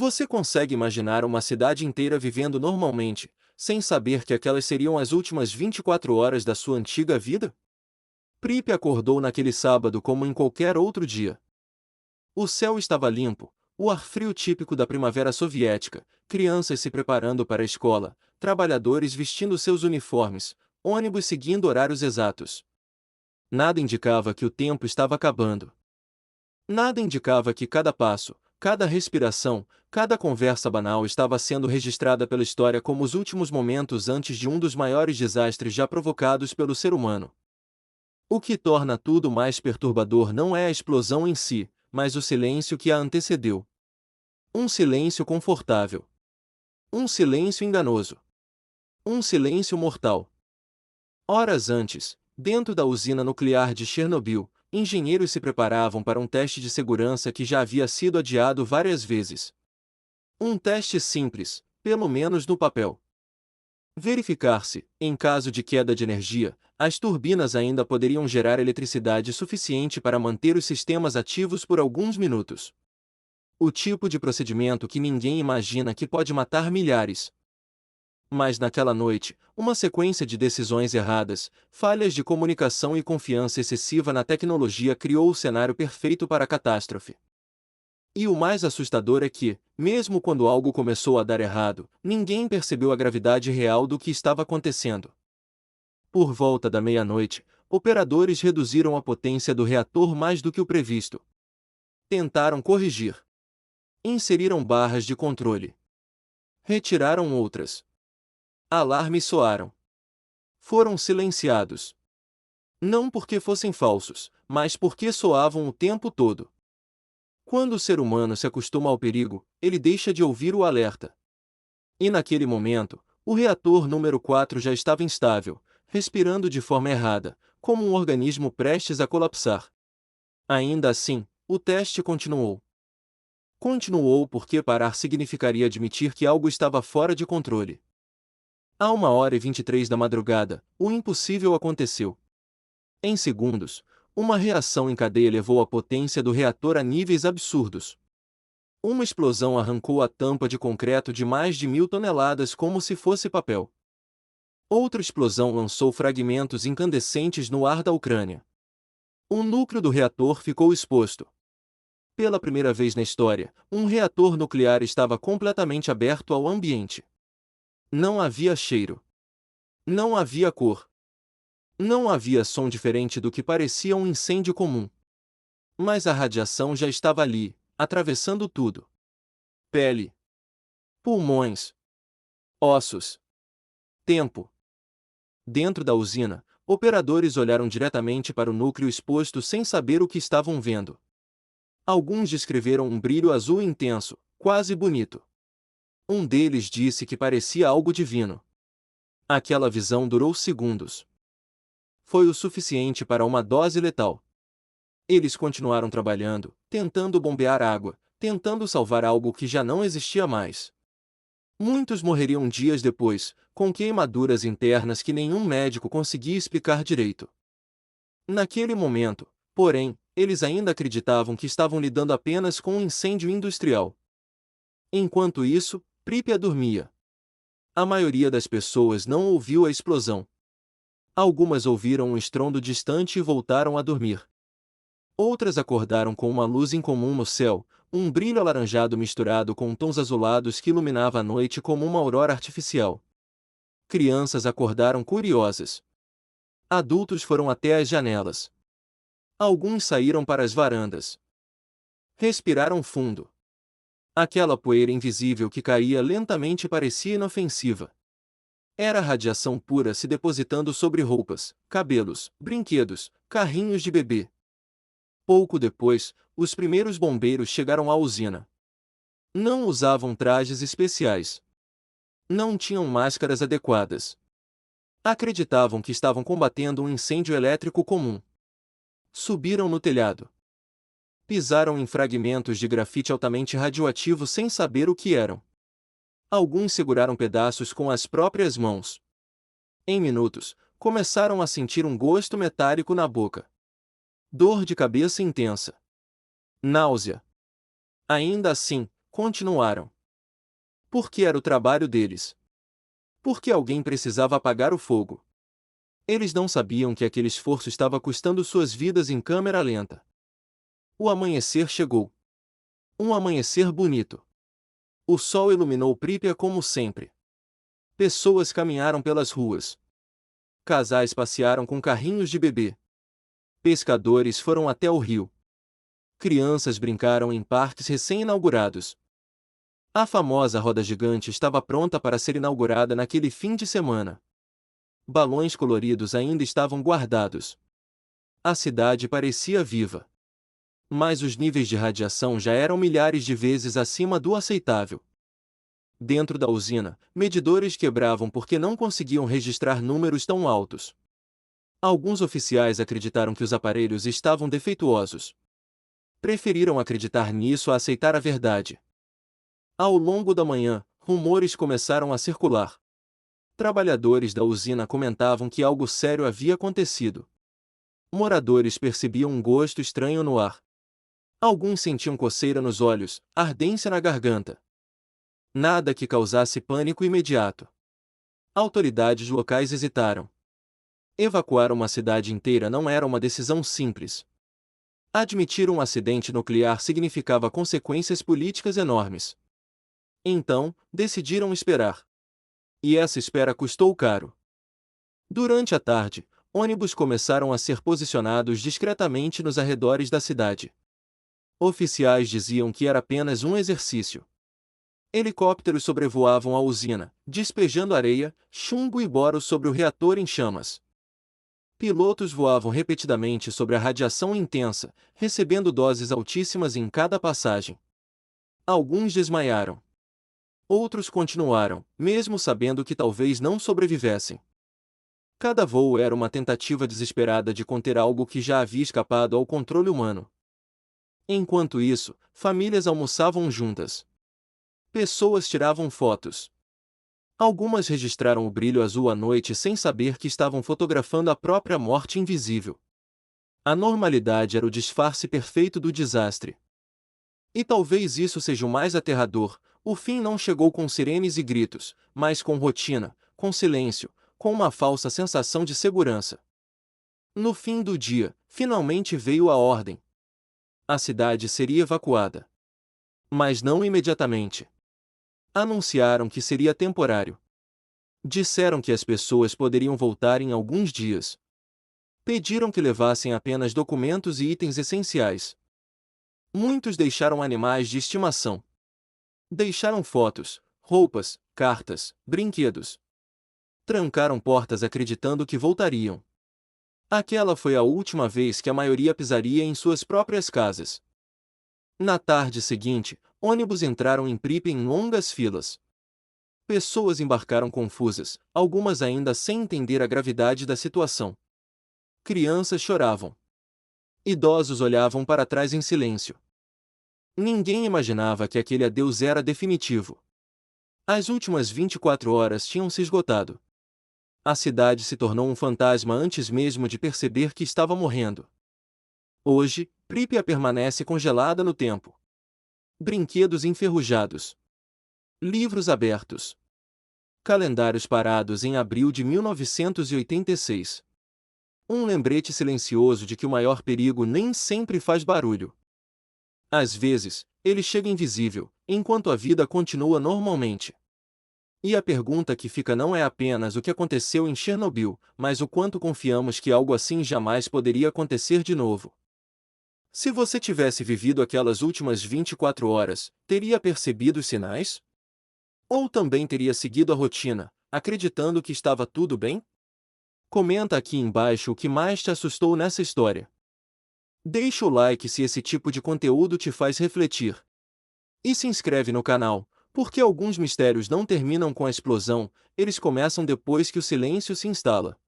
Você consegue imaginar uma cidade inteira vivendo normalmente, sem saber que aquelas seriam as últimas 24 horas da sua antiga vida? Prip acordou naquele sábado como em qualquer outro dia. O céu estava limpo, o ar frio típico da primavera soviética, crianças se preparando para a escola, trabalhadores vestindo seus uniformes, ônibus seguindo horários exatos. Nada indicava que o tempo estava acabando. Nada indicava que cada passo, cada respiração, cada conversa banal estava sendo registrada pela história como os últimos momentos antes de um dos maiores desastres já provocados pelo ser humano. O que torna tudo mais perturbador não é a explosão em si, mas o silêncio que a antecedeu. Um silêncio confortável. Um silêncio enganoso. Um silêncio mortal. Horas antes, dentro da usina nuclear de Chernobyl, engenheiros se preparavam para um teste de segurança que já havia sido adiado várias vezes. Um teste simples, pelo menos no papel. Verificar se, em caso de queda de energia, as turbinas ainda poderiam gerar eletricidade suficiente para manter os sistemas ativos por alguns minutos. O tipo de procedimento que ninguém imagina que pode matar milhares. Mas naquela noite, uma sequência de decisões erradas, falhas de comunicação e confiança excessiva na tecnologia criou o cenário perfeito para a catástrofe. E o mais assustador é que, mesmo quando algo começou a dar errado, ninguém percebeu a gravidade real do que estava acontecendo. Por volta da meia-noite, operadores reduziram a potência do reator mais do que o previsto. Tentaram corrigir. Inseriram barras de controle. Retiraram outras. Alarmes soaram. Foram silenciados. Não porque fossem falsos, mas porque soavam o tempo todo. Quando o ser humano se acostuma ao perigo, ele deixa de ouvir o alerta. E naquele momento, o reator número 4 já estava instável, respirando de forma errada, como um organismo prestes a colapsar. Ainda assim, o teste continuou. Continuou porque parar significaria admitir que algo estava fora de controle. À 1h23 da madrugada, o impossível aconteceu. Em segundos, uma reação em cadeia levou a potência do reator a níveis absurdos. Uma explosão arrancou a tampa de concreto de mais de 1.000 toneladas como se fosse papel. Outra explosão lançou fragmentos incandescentes no ar da Ucrânia. O núcleo do reator ficou exposto. Pela primeira vez na história, um reator nuclear estava completamente aberto ao ambiente. Não havia cheiro. Não havia cor. Não havia som diferente do que parecia um incêndio comum. Mas a radiação já estava ali, atravessando tudo. Pele. Pulmões. Ossos. Tempo. Dentro da usina, operadores olharam diretamente para o núcleo exposto sem saber o que estavam vendo. Alguns descreveram um brilho azul intenso, quase bonito. Um deles disse que parecia algo divino. Aquela visão durou segundos. Foi o suficiente para uma dose letal. Eles continuaram trabalhando, tentando bombear água, tentando salvar algo que já não existia mais. Muitos morreriam dias depois, com queimaduras internas que nenhum médico conseguia explicar direito. Naquele momento, porém, eles ainda acreditavam que estavam lidando apenas com um incêndio industrial. Enquanto isso, Pripyat dormia. A maioria das pessoas não ouviu a explosão. Algumas ouviram um estrondo distante e voltaram a dormir. Outras acordaram com uma luz incomum no céu, um brilho alaranjado misturado com tons azulados que iluminava a noite como uma aurora artificial. Crianças acordaram curiosas. Adultos foram até as janelas. Alguns saíram para as varandas. Respiraram fundo. Aquela poeira invisível que caía lentamente parecia inofensiva. Era radiação pura se depositando sobre roupas, cabelos, brinquedos, carrinhos de bebê. Pouco depois, os primeiros bombeiros chegaram à usina. Não usavam trajes especiais. Não tinham máscaras adequadas. Acreditavam que estavam combatendo um incêndio elétrico comum. Subiram no telhado. Pisaram em fragmentos de grafite altamente radioativo sem saber o que eram. Alguns seguraram pedaços com as próprias mãos. Em minutos, começaram a sentir um gosto metálico na boca. Dor de cabeça intensa. Náusea. Ainda assim, continuaram. Porque era o trabalho deles. Porque alguém precisava apagar o fogo. Eles não sabiam que aquele esforço estava custando suas vidas em câmera lenta. O amanhecer chegou. Um amanhecer bonito. O sol iluminou Pripyat como sempre. Pessoas caminharam pelas ruas. Casais passearam com carrinhos de bebê. Pescadores foram até o rio. Crianças brincaram em parques recém-inaugurados. A famosa roda gigante estava pronta para ser inaugurada naquele fim de semana. Balões coloridos ainda estavam guardados. A cidade parecia viva. Mas os níveis de radiação já eram milhares de vezes acima do aceitável. Dentro da usina, medidores quebravam porque não conseguiam registrar números tão altos. Alguns oficiais acreditaram que os aparelhos estavam defeituosos. Preferiram acreditar nisso a aceitar a verdade. Ao longo da manhã, rumores começaram a circular. Trabalhadores da usina comentavam que algo sério havia acontecido. Moradores percebiam um gosto estranho no ar. Alguns sentiam coceira nos olhos, ardência na garganta. Nada que causasse pânico imediato. Autoridades locais hesitaram. Evacuar uma cidade inteira não era uma decisão simples. Admitir um acidente nuclear significava consequências políticas enormes. Então, decidiram esperar. E essa espera custou caro. Durante a tarde, ônibus começaram a ser posicionados discretamente nos arredores da cidade. Oficiais diziam que era apenas um exercício. Helicópteros sobrevoavam a usina, despejando areia, chumbo e boro sobre o reator em chamas. Pilotos voavam repetidamente sobre a radiação intensa, recebendo doses altíssimas em cada passagem. Alguns desmaiaram. Outros continuaram, mesmo sabendo que talvez não sobrevivessem. Cada voo era uma tentativa desesperada de conter algo que já havia escapado ao controle humano. Enquanto isso, famílias almoçavam juntas. Pessoas tiravam fotos. Algumas registraram o brilho azul à noite sem saber que estavam fotografando a própria morte invisível. A normalidade era o disfarce perfeito do desastre. E talvez isso seja o mais aterrador: o fim não chegou com sirenes e gritos, mas com rotina, com silêncio, com uma falsa sensação de segurança. No fim do dia, finalmente veio a ordem. A cidade seria evacuada. Mas não imediatamente. Anunciaram que seria temporário. Disseram que as pessoas poderiam voltar em alguns dias. Pediram que levassem apenas documentos e itens essenciais. Muitos deixaram animais de estimação. Deixaram fotos, roupas, cartas, brinquedos. Trancaram portas acreditando que voltariam. Aquela foi a última vez que a maioria pisaria em suas próprias casas. Na tarde seguinte, ônibus entraram em Pripyat em longas filas. Pessoas embarcaram confusas, algumas ainda sem entender a gravidade da situação. Crianças choravam. Idosos olhavam para trás em silêncio. Ninguém imaginava que aquele adeus era definitivo. As últimas 24 horas tinham se esgotado. A cidade se tornou um fantasma antes mesmo de perceber que estava morrendo. Hoje, Pripyat permanece congelada no tempo. Brinquedos enferrujados. Livros abertos. Calendários parados em abril de 1986. Um lembrete silencioso de que o maior perigo nem sempre faz barulho. Às vezes, ele chega invisível, enquanto a vida continua normalmente. E a pergunta que fica não é apenas o que aconteceu em Chernobyl, mas o quanto confiamos que algo assim jamais poderia acontecer de novo. Se você tivesse vivido aquelas últimas 24 horas, teria percebido os sinais? Ou também teria seguido a rotina, acreditando que estava tudo bem? Comenta aqui embaixo o que mais te assustou nessa história. Deixa o like se esse tipo de conteúdo te faz refletir. E se inscreve no canal, porque alguns mistérios não terminam com a explosão, eles começam depois que o silêncio se instala.